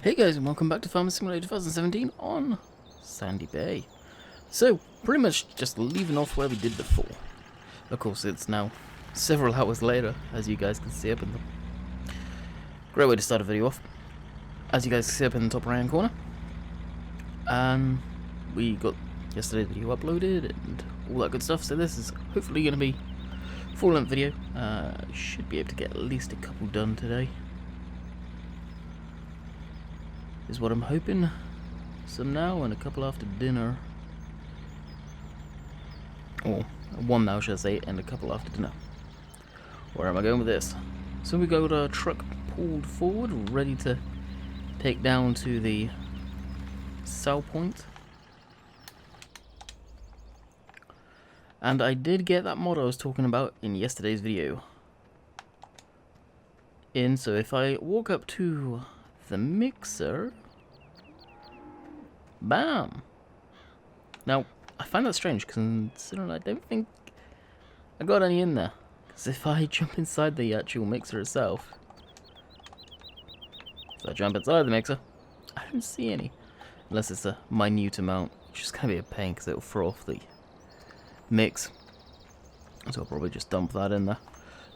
Hey guys, and welcome back to Farming Simulator 2017 on Sandy Bay. So, pretty much just leaving off where we did before. Of course, it's now several hours later, as you guys can see up in the... Great way to start a video off. As you guys can see up in the top right hand corner. And we got yesterday's video uploaded and all that good stuff, so this is hopefully going to be a full-length video. Should be able to get at least a couple done today. Is what I'm hoping. Some now and a couple after dinner. Or one now, should I say, and a couple after dinner. Where am I going with this? So we got a truck pulled forward, ready to take down to the sell point. And I did get that mod I was talking about in yesterday's video. So if I walk up to the mixer, bam! Now, I find that strange, considering I don't think I got any in there. Because if I jump inside the actual mixer itself, I don't see any. Unless it's a minute amount, which is going to be a pain because it'll throw off the mix. So I'll probably just dump that in there.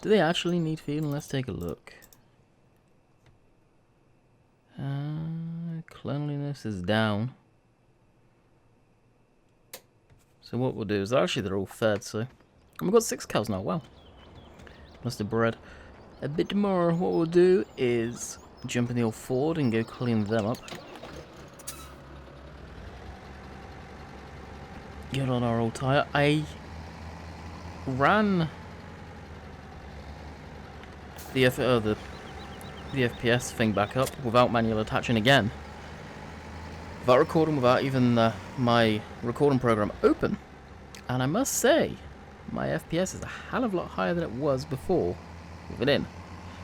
Do they actually need feeding? Let's take a look. Cleanliness is down. So what we'll do is, actually they're all fed, so... And we've got 6 cows now, wow. Must have bred a bit more. What we'll do is jump in the old Ford and go clean them up. Get on our old tyre. I ran the FPS thing back up without manual attaching again. Without recording, without even my recording program open. And I must say, my FPS is a hell of a lot higher than it was before with it in.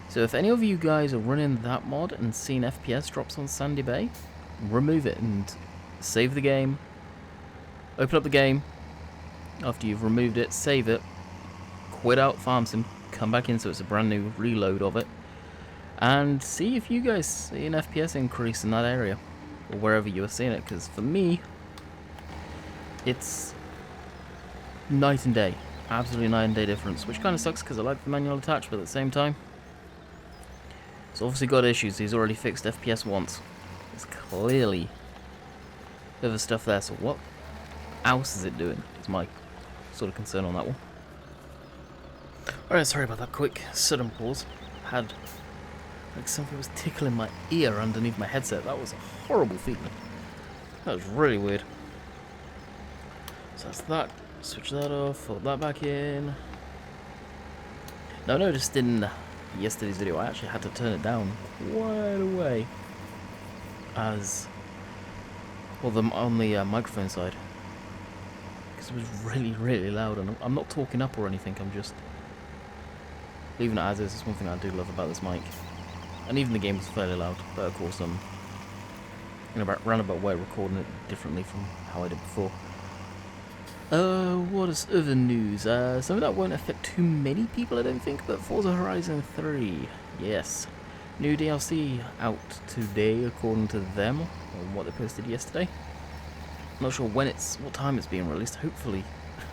So if any of you guys are running that mod and seeing FPS drops on Sandy Bay, remove it and save the game. Open up the game. After you've removed it, save it. Quit out Farm Sim. Come back in so it's a brand new reload of it. And see if you guys see an FPS increase in that area. Or wherever you are seeing it. Because for me, it's night and day. Absolutely night and day difference. Which kind of sucks because I like the manual attach, but at the same time, it's obviously got issues. He's already fixed FPS once. There's clearly other stuff there. So what else is it doing? Is my sort of concern on that one. Alright, sorry about that quick sudden pause. Had like something was tickling my ear underneath my headset. That was a horrible feeling. That was really weird. So that's that. Switch that off, fold that back in. Now I noticed in yesterday's video I actually had to turn it down quite away. As well, on the microphone side. Because it was really, really loud. And I'm not talking up or anything, I'm just leaving it as is. It's one thing I do love about this mic. And even the game was fairly loud, but of course I'm in a roundabout way recording it differently from how I did before. What is other news? Something that won't affect too many people, I don't think, but Forza Horizon 3. Yes. New DLC out today, according to them, or what they posted yesterday. Not sure when what time it's being released, hopefully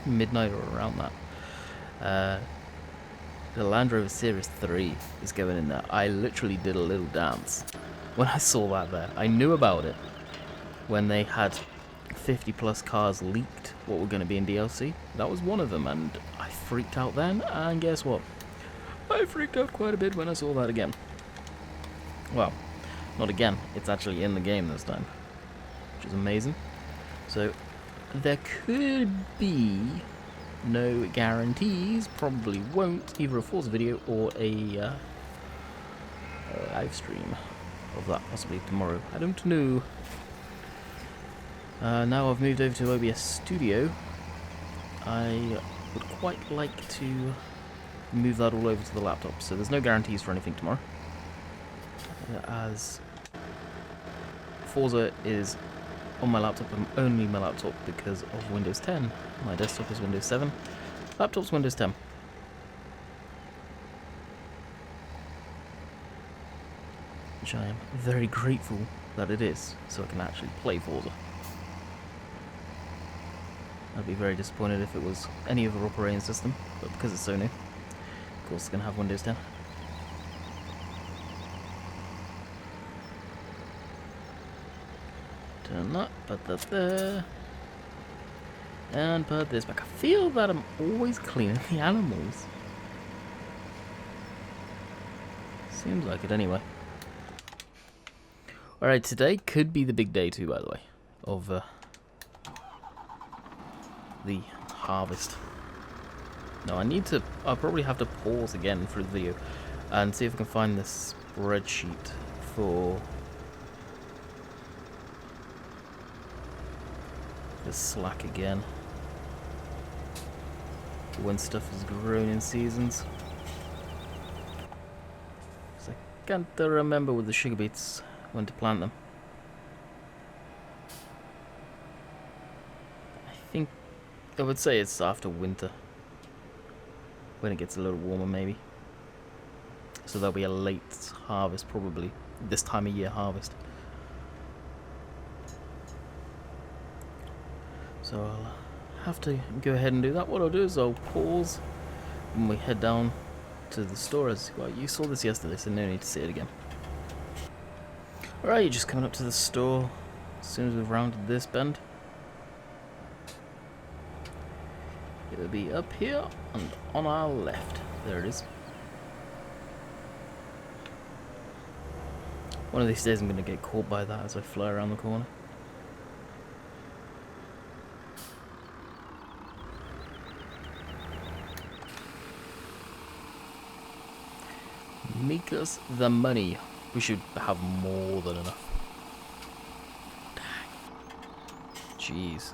midnight or around that. The Land Rover Series 3 is going in there. I literally did a little dance when I saw that there. I knew about it when they had 50 plus cars leaked what were going to be in DLC. That was one of them, and I freaked out then, and guess what? I freaked out quite a bit when I saw that again. Well, not again, it's actually in the game this time, which is amazing. So, there could be no guarantees, probably won't, either a Forza video or a live stream of that, possibly tomorrow. I don't know. Now I've moved over to OBS Studio, I would quite like to move that all over to the laptop, so there's no guarantees for anything tomorrow. As Forza is on my laptop, and only my laptop because of Windows 10. My desktop is Windows 7, laptop's Windows 10. Which I am very grateful that it is, so I can actually play Forza. I'd be very disappointed if it was any other operating system, but because it's so new, of course it's going to have Windows 10. Turn that, put that there, and put this back. I feel that I'm always cleaning the animals. Seems like it anyway. Alright, today could be the big day too, by the way, of the harvest. Now I'll probably have to pause again for the video and see if I can find this spreadsheet for the slack again. When stuff is grown in seasons. So I can't remember with the sugar beets when to plant them. I would say it's after winter, when it gets a little warmer maybe. So there'll be a late harvest, probably this time of year harvest. So I'll have to go ahead and do that. What I'll do is I'll pause when we head down to the store. Well, you saw this yesterday, so no need to see it again. Alright, you're just coming up to the store as soon as we've rounded this bend. It'll be up here and on our left. There it is. One of these days I'm going to get caught by that as I fly around the corner. Make us the money. We should have more than enough. Dang. Jeez.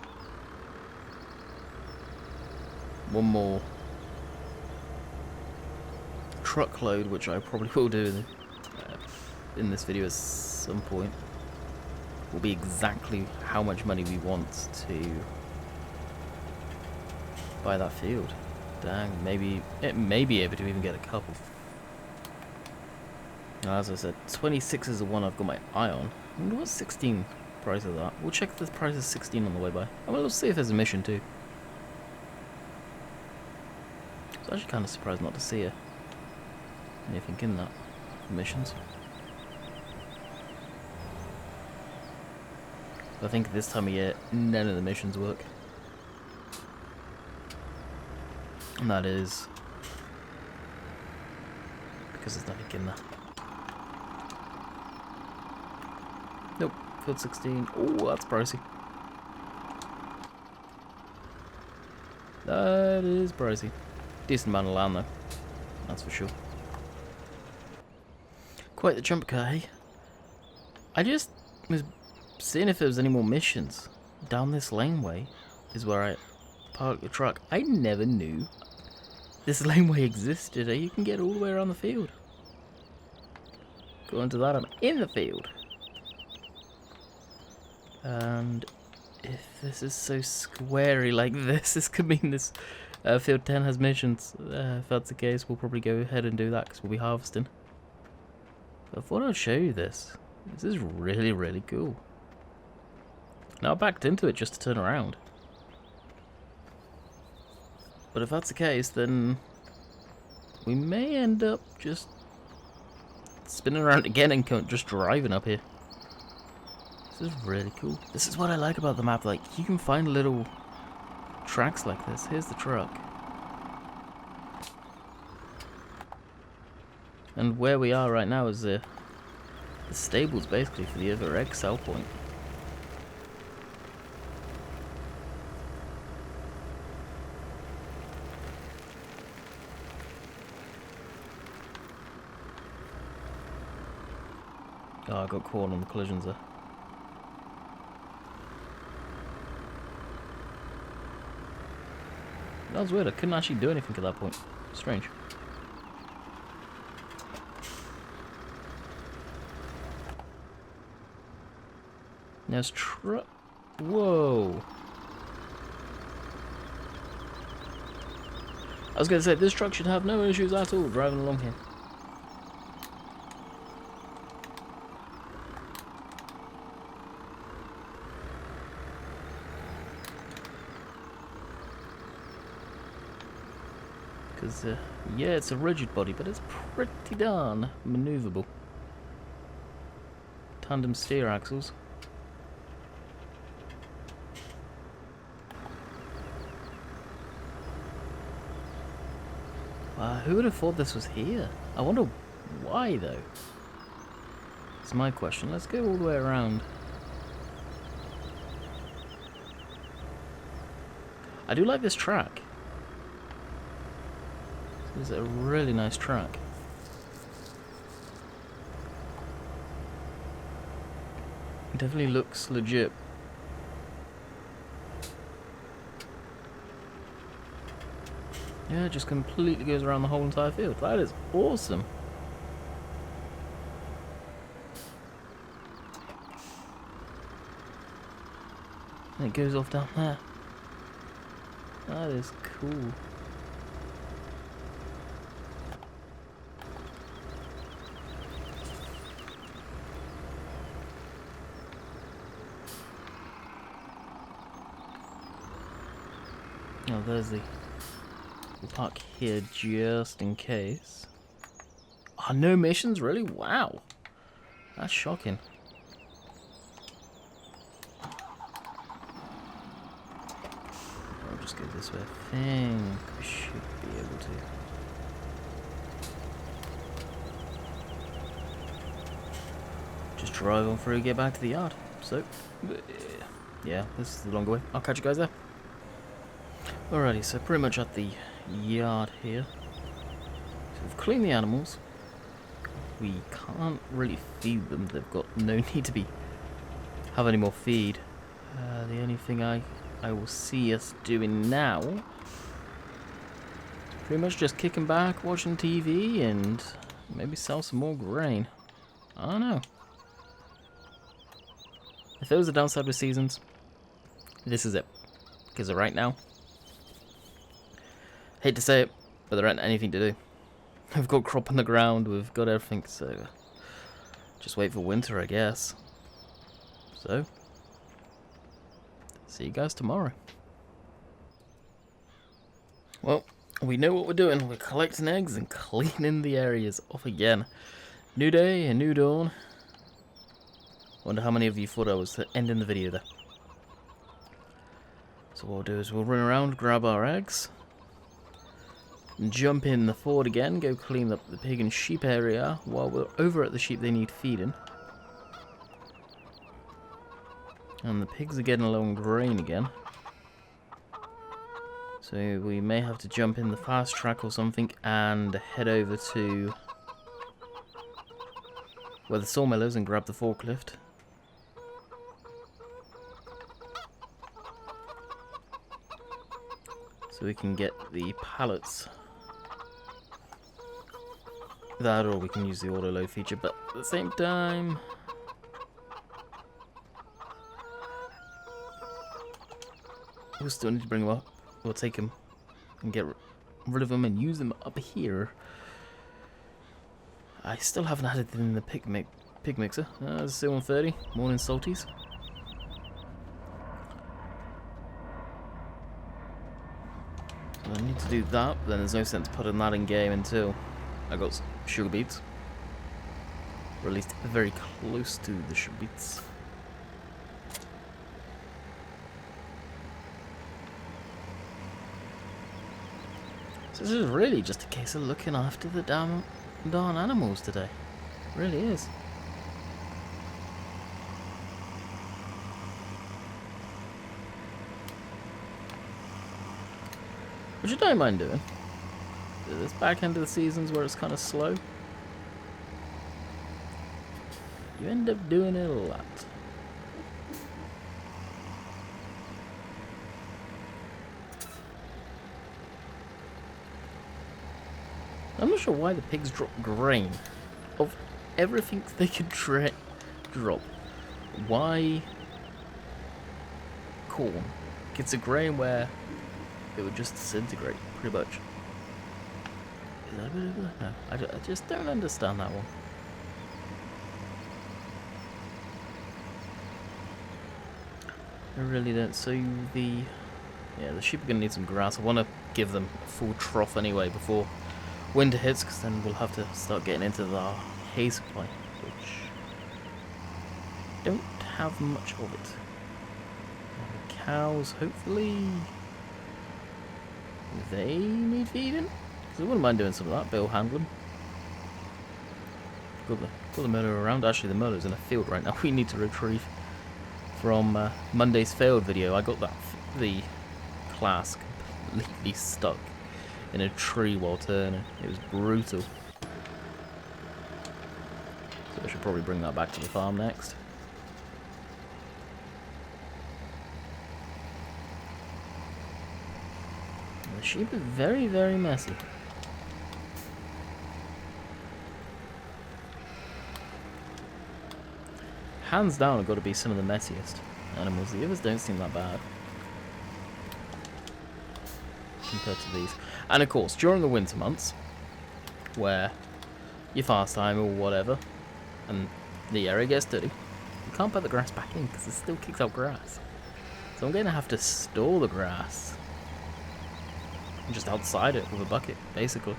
One more truckload, which I probably will do in this video at some point, will be exactly how much money we want to buy that field. Dang, maybe it may be able to even get a couple. Now, as I said, 26 is the one I've got my eye on. I wonder what 16 price of that. We'll check the price of 16 on the way by. And we'll see if there's a mission too. I was actually kind of surprised not to see anything in that missions. I think this time of year none of the missions work, and that is because there's nothing in there. Nope, field 16. Oh, that's pricey. That is pricey. Decent amount of land though, that's for sure. Quite the jump car, hey? I just was seeing if there was any more missions. Down this laneway is where I parked the truck. I never knew this laneway existed. You can get all the way around the field. Going to that, I'm in the field. And if this is so squarey like this could mean this field 10 has missions. If that's the case, we'll probably go ahead and do that because we'll be harvesting. But I thought I'd show you this. This is really, really cool. Now I backed into it just to turn around. But if that's the case, then we may end up just spinning around again and just driving up here. This is really cool. This is what I like about the map. Like, you can find little tracks like this. Here's the truck. And where we are right now is the stables, basically, for the other egg sell point. Oh, I got caught on the collisions there. That was weird, I couldn't actually do anything at that point. Strange. There's truck. Whoa. I was going to say, this truck should have no issues at all driving along here. Because, yeah, it's a rigid body, but it's pretty darn maneuverable. Tandem steer axles. Who would have thought this was here? I wonder why, though. That's my question. Let's go all the way around. I do like this track. This is a really nice track. It definitely looks legit. Yeah, it just completely goes around the whole entire field. That is awesome. And it goes off down there. That is cool. Oh, there's the... We'll park here just in case. Oh, no missions? Really? Wow. That's shocking. I'll just go this way. I think we should be able to. Just drive on through, get back to the yard. So, yeah, this is the longer way. I'll catch you guys there. Alrighty, so pretty much at the yard here. So we've cleaned the animals. We can't really feed them. They've got no need to have any more feed. The only thing I will see us doing now, pretty much just kicking back, watching TV, and maybe sell some more grain. I don't know. If there was a downside with seasons, this is it. Because right now, hate to say it, but there ain't anything to do. We've got crop on the ground, we've got everything, so just wait for winter, I guess. So, see you guys tomorrow. Well, we know what we're doing. We're collecting eggs and cleaning the areas off again. New day, a new dawn. Wonder how many of you thought I was ending the video there. So what we'll do is we'll run around, grab our eggs, jump in the Ford again, go clean up the pig and sheep area. While we're over at the sheep, they need feeding. And the pigs are getting low on grain again. So we may have to jump in the fast track or something and head over to where the sawmill is and grab the forklift. So we can get the pallets. That, or we can use the auto load feature, but at the same time, we'll still need to bring them up. We'll take them and get rid of them and use them up here. I still haven't added them in the pig mixer. It's still 1:30, morning salties. So I need to do that, but then there's no sense putting that in game until I got sugar beets. Or at least very close to the sugar beets. So this is really just a case of looking after the darn animals today. It really is. Which I don't mind doing. This back end of the seasons where it's kind of slow, you end up doing it a lot. I'm not sure why the pigs drop grain. Of everything they could drop, why corn gets a grain where it would just disintegrate, pretty much. Is that a bit of a... No, I just don't understand that one. I really don't. So the Yeah, the sheep are going to need some grass. I want to give them a full trough anyway before winter hits, because then we'll have to start getting into the hay supply, which don't have much of it. And the cows, hopefully, they need feeding, because I wouldn't mind doing some of that, bill handling. Got the murder around. Actually, the murder's in a field right now. We need to retrieve from Monday's failed video. I got the class completely stuck in a tree while turning. It was brutal. So I should probably bring that back to the farm next. And the sheep are very, very messy. Hands down, have got to be some of the messiest animals. The others don't seem that bad compared to these. And of course, during the winter months, where you fast time or whatever, and the area gets dirty, you can't put the grass back in because it still kicks out grass. So I'm going to have to store the grass just outside it with a bucket, basically.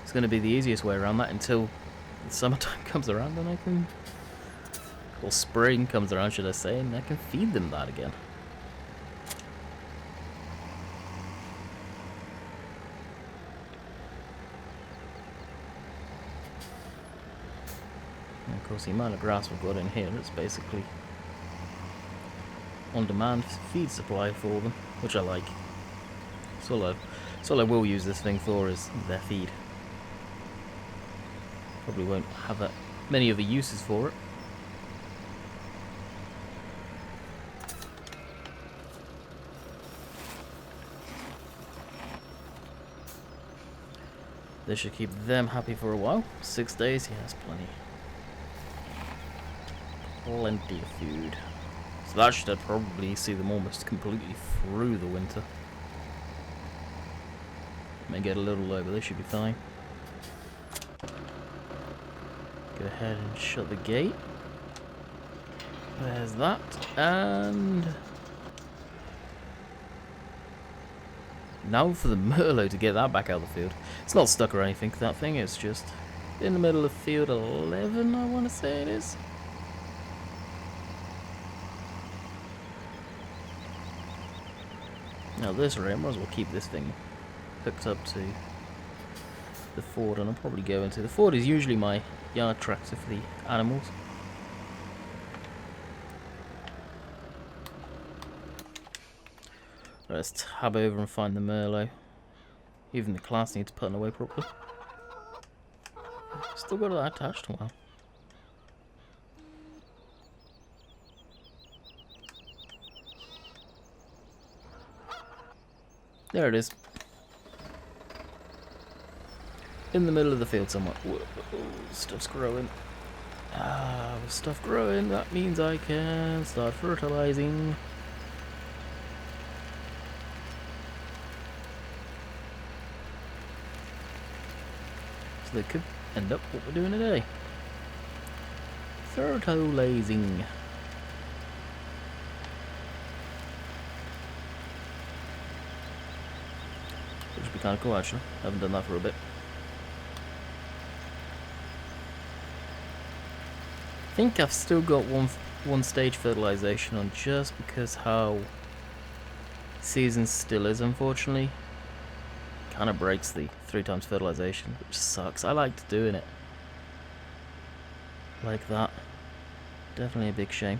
It's going to be the easiest way around that until the summertime comes around and I can, or spring comes around should I say, and I can feed them that again. And of course the amount of grass we've got in here is basically on demand feed supply for them, which I like. So all I will use this thing for is their feed. Probably won't have that many other uses for it. This should keep them happy for a while. 6 days, yes, plenty. Plenty of food. So that should probably see them almost completely through the winter. May get a little low, but they should be fine. Go ahead and shut the gate. There's that, and now for the Merlot to get that back out of the field. It's not stuck or anything, that thing is just in the middle of field 11, I want to say it is. Now this rate, I might as well keep this thing hooked up to the Ford, and I'll probably go into the Ford is usually my yard tractor for the animals. Let's tab over and find the Merlot. Even the class needs putting away properly. Still got that attached, wow. There it is. In the middle of the field somewhere. Whoa, stuff's growing. With stuff growing, that means I can start fertilizing. So that could end up what we're doing today. Fertilizing. Which would be kind of cool actually. I haven't done that for a bit. I think I've still got one stage fertilization on just because how season still is, unfortunately. Kind of breaks the 3 times fertilization, which sucks. I liked doing it like that. Definitely a big shame.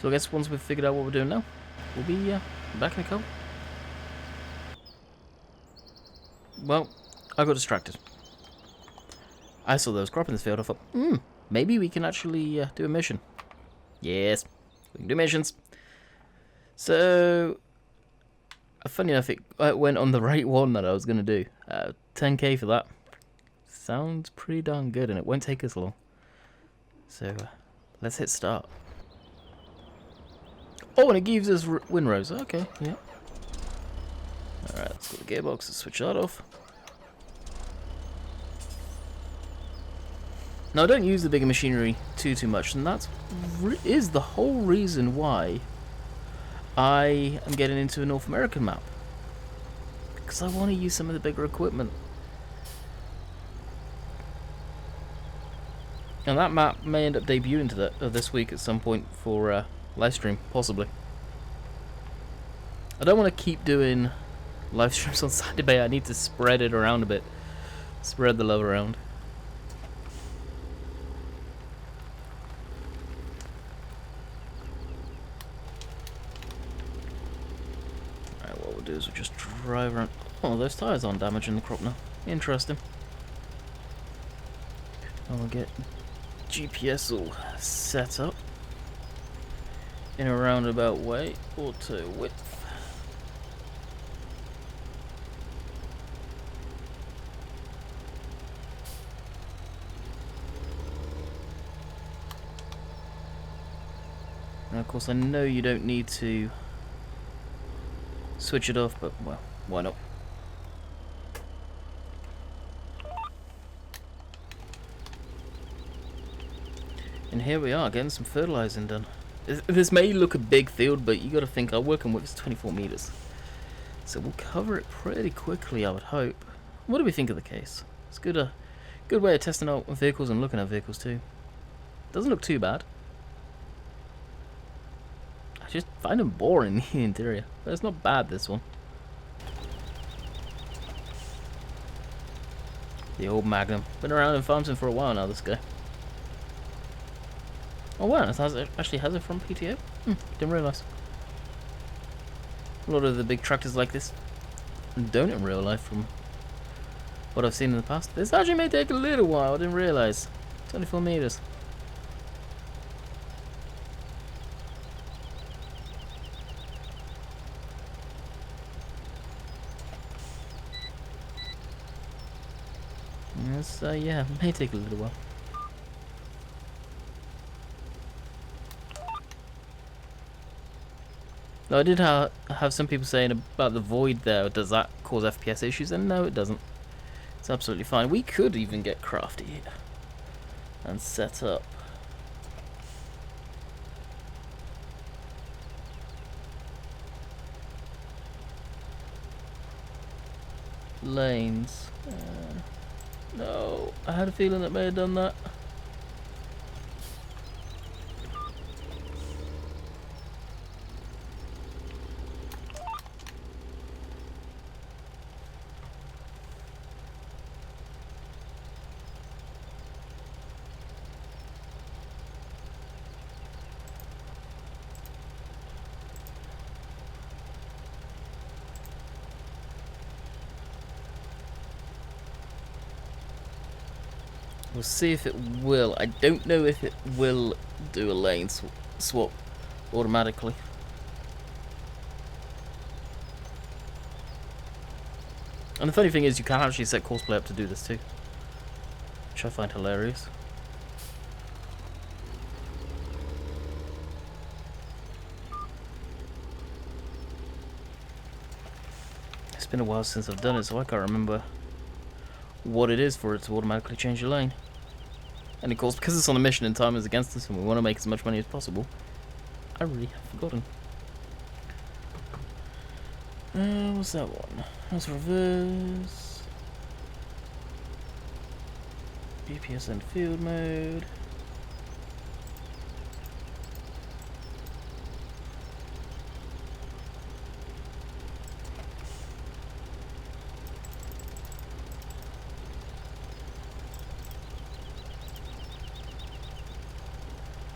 So I guess once we've figured out what we're doing now, we'll be back in a couple. Well, I got distracted. I saw there was crop in this field. I thought, maybe we can actually do a mission. Yes, we can do missions. So, funny enough, it went on the right one that I was going to do. 10k for that. Sounds pretty darn good, and it won't take us long. So, let's hit start. Oh, and it gives us windrows. Okay, yeah. Alright, let's go to the gearbox and switch that off. Now I don't use the bigger machinery too much, and that's is the whole reason why I am getting into a North American map, because I want to use some of the bigger equipment. And that map may end up debuting this week at some point for live stream, possibly. I don't want to keep doing live streams on Saturday. I need to spread it around a bit, spread the love around. Alright, what we'll do is we'll just drive around. Oh, those tires aren't damaging the crop now. Interesting. And we'll get GPS all set up in a roundabout way. Auto width. Now, of course, I know you don't need to switch it off, but, well, why not? And here we are, getting some fertilizing done. This may look a big field, but you got to think our working width is 24 meters. So we'll cover it pretty quickly, I would hope. What do we think of the case? It's a good way of testing out vehicles and looking at vehicles too. Doesn't look too bad. I just find them boring, the interior. But it's not bad, this one. The old Magnum. Been around in farming for a while now, this guy. Oh wow, it actually has it from PTO? Didn't realise. A lot of the big tractors like this don't in real life from what I've seen in the past. This actually may take a little while, I didn't realise. 24 meters. Yes, yeah, it may take a little while. Now, I did have some people saying about the void there, does that cause FPS issues? And no, it doesn't. It's absolutely fine. We could even get crafty here and set up lanes. No, I had a feeling it may have done that. We'll see if it will. I don't know if it will do a lane swap automatically. And the funny thing is you can actually set courseplay up to do this too, which I find hilarious. It's been a while since I've done it, so I can't remember what it is for it to automatically change your lane. And of course, because it's on a mission and time is against us and we want to make as much money as possible, I really have forgotten. What's that one? That's reverse. GPS and field mode.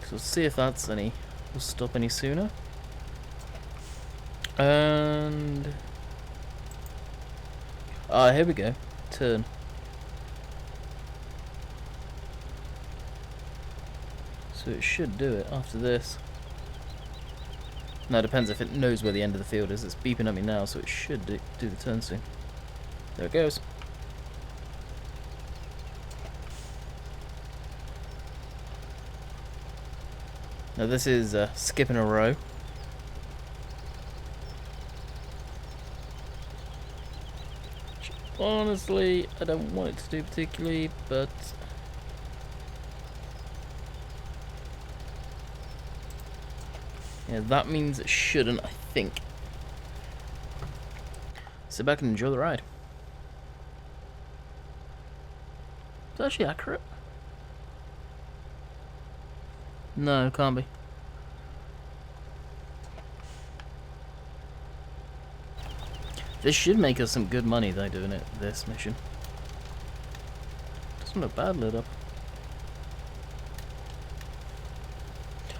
So let's see if that's will stop any sooner. And here we go. Turn. So it should do it after this. Now it depends if it knows where the end of the field is. It's beeping at me now, so it should do the turn soon. There it goes. Now this is skipping a row. Honestly, I don't want it to do particularly, but Yeah, that means it shouldn't, I think. Sit back and enjoy the ride. Is that actually accurate? No, it can't be. This should make us some good money though, doing it this mission. Doesn't look bad lit up.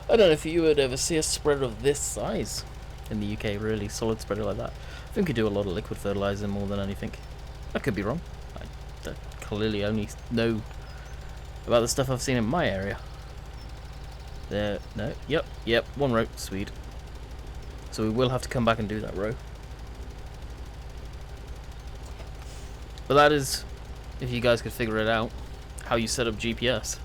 I don't know if you would ever see a spreader of this size in the UK, really solid spreader like that. I think we do a lot of liquid fertilizer more than anything. I could be wrong. I clearly only know about the stuff I've seen in my area. There, no, yep, one row, sweet. So we will have to come back and do that row. But that is, if you guys could figure it out, how you set up GPS.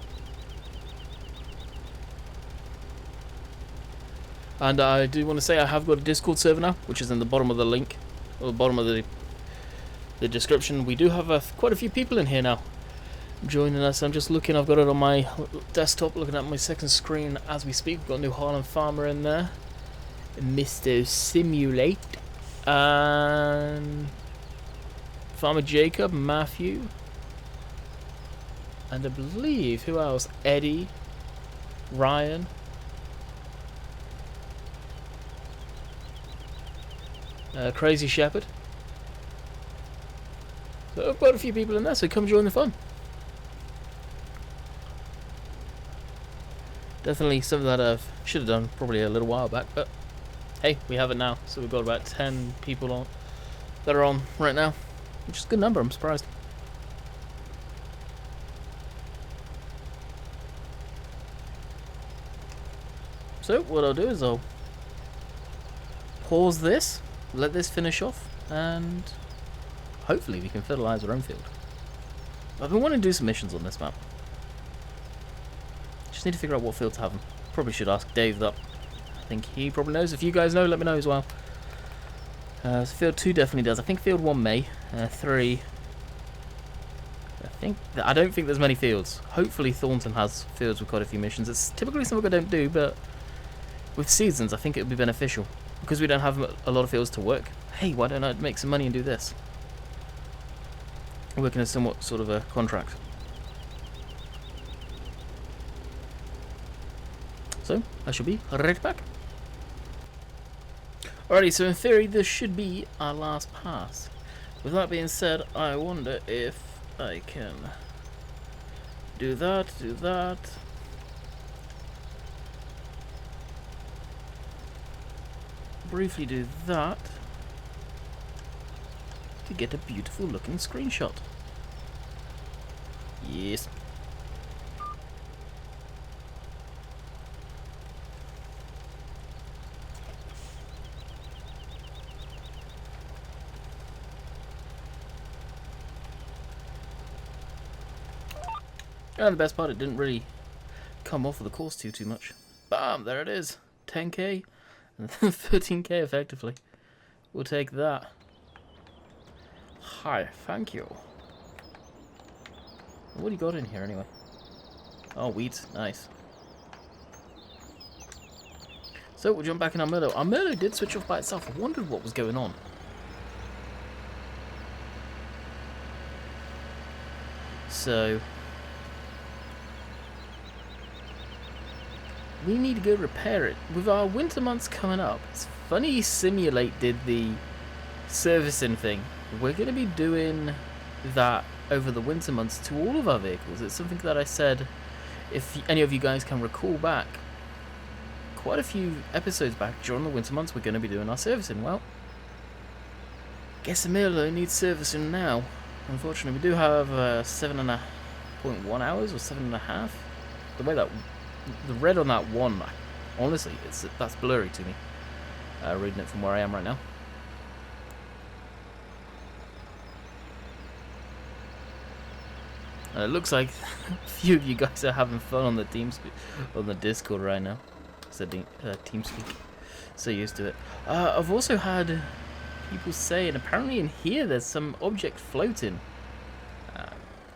And I do want to say I have got a Discord server now, which is in the bottom of the link, or the bottom of the description. We do have quite a few people in here now joining us. I'm just looking, I've got it on my desktop, looking at my second screen as we speak. We've got New Harlem Farmer in there, Mr. Simulate, and Farmer Jacob, Matthew, and I believe, who else? Eddie, Ryan, Crazy Shepherd. So I've got a few people in there, so come join the fun. Definitely something that I should have done probably a little while back, but hey, we have it now. So we've got about 10 people on that are on right now, which is a good number. I'm surprised. So what I'll do is I'll pause this, let this finish off, and hopefully we can fertilize our own field. I've been wanting to do some missions on this map. Just need to figure out what field to have them. Probably should ask Dave that. I think he probably knows. If you guys know, let me know as well. So field 2 definitely does. I think field 1 may. 3. I don't think there's many fields. Hopefully Thornton has fields with quite a few missions. It's typically something I don't do, but with seasons I think it would be beneficial. Because we don't have a lot of fields to work. Hey, why don't I make some money and do this? I'm working a somewhat sort of a contract. So, I shall be right back. Alrighty, so in theory this should be our last pass. With that being said, I wonder if I can do that, briefly do that, to get a beautiful looking screenshot. Yes. And the best part, it didn't really come off of the course too much. Bam, there it is. 10k and 13k effectively. We'll take that. Hi, thank you. What do you got in here anyway? Oh, wheat, nice. So we'll jump back in our meadow. Our meadow did switch off by itself. I wondered what was going on. So we need to go repair it. With our winter months coming up, it's funny Simulate did the servicing thing. We're going to be doing that over the winter months to all of our vehicles. It's something that I said, if any of you guys can recall back, quite a few episodes back, during the winter months we're going to be doing our servicing. Well, guess the Milo needs servicing now. Unfortunately, we do have 7.1 hours or 7.5. The way that the red on that one, honestly, that's blurry to me. Reading it from where I am right now. It looks like a few of you guys are having fun on the on the Discord right now. Said TeamSpeak. So used to it. I've also had people say, and apparently in here there's some object floating.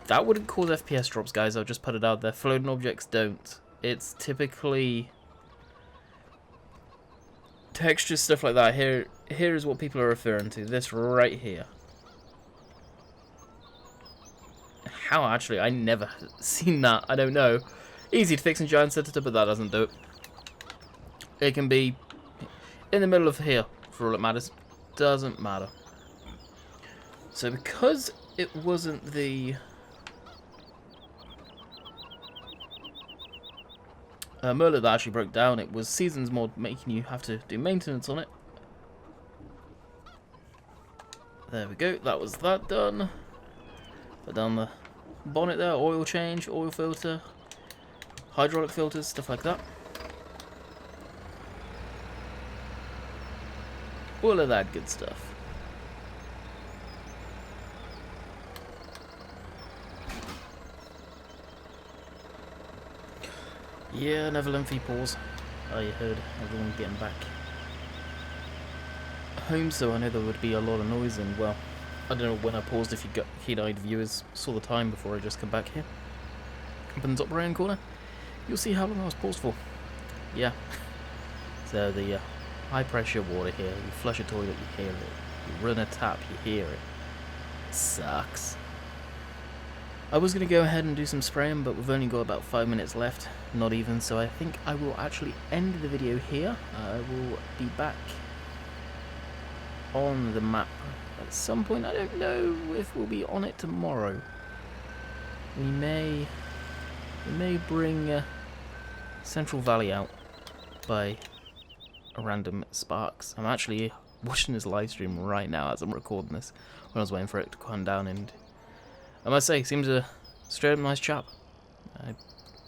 That wouldn't cause FPS drops, guys. I'll just put it out there. Floating objects don't. It's typically textures, stuff like that. Here is what people are referring to. This right here. How actually? I never seen that. I don't know. Easy to fix in Giant Editor, but that doesn't do it. It can be in the middle of here for all it matters. Doesn't matter. So because it wasn't the Merlot that actually broke down, it was Seasons mod making you have to do maintenance on it. There we go, that was that done. Put down the bonnet there, oil change, oil filter, hydraulic filters, stuff like that. All of that good stuff. Yeah, never lengthy pause. I heard everyone getting back home, so I know there would be a lot of noise, and well, I don't know when I paused, if you got keen-eyed viewers saw the time before I just come back here. Up in the top right hand corner, you'll see how long I was paused for. Yeah. So the high pressure water here, you flush a toilet, you hear it. You run a tap, you hear it. Sucks. I was going to go ahead and do some spraying, but we've only got about 5 minutes left, not even, so I think I will actually end the video here. I will be back on the map at some point. I don't know if we'll be on it tomorrow. We may bring Central Valley out by a random sparks. I'm actually watching this live stream right now as I'm recording this, when I was waiting for it to come down, and I must say, seems a straight up nice chap.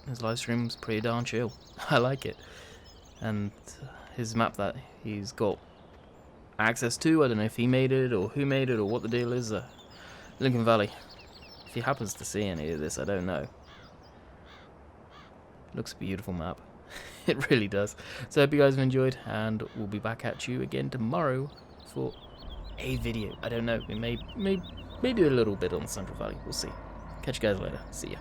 His live stream's pretty darn chill. I like it. And his map that he's got access to, I don't know if he made it or who made it or what the deal is. Lincoln Valley. If he happens to see any of this, I don't know. Looks a beautiful map. It really does. So I hope you guys have enjoyed, and we'll be back at you again tomorrow for a video. I don't know. We may do a little bit on Central Valley. We'll see. Catch you guys later. See ya.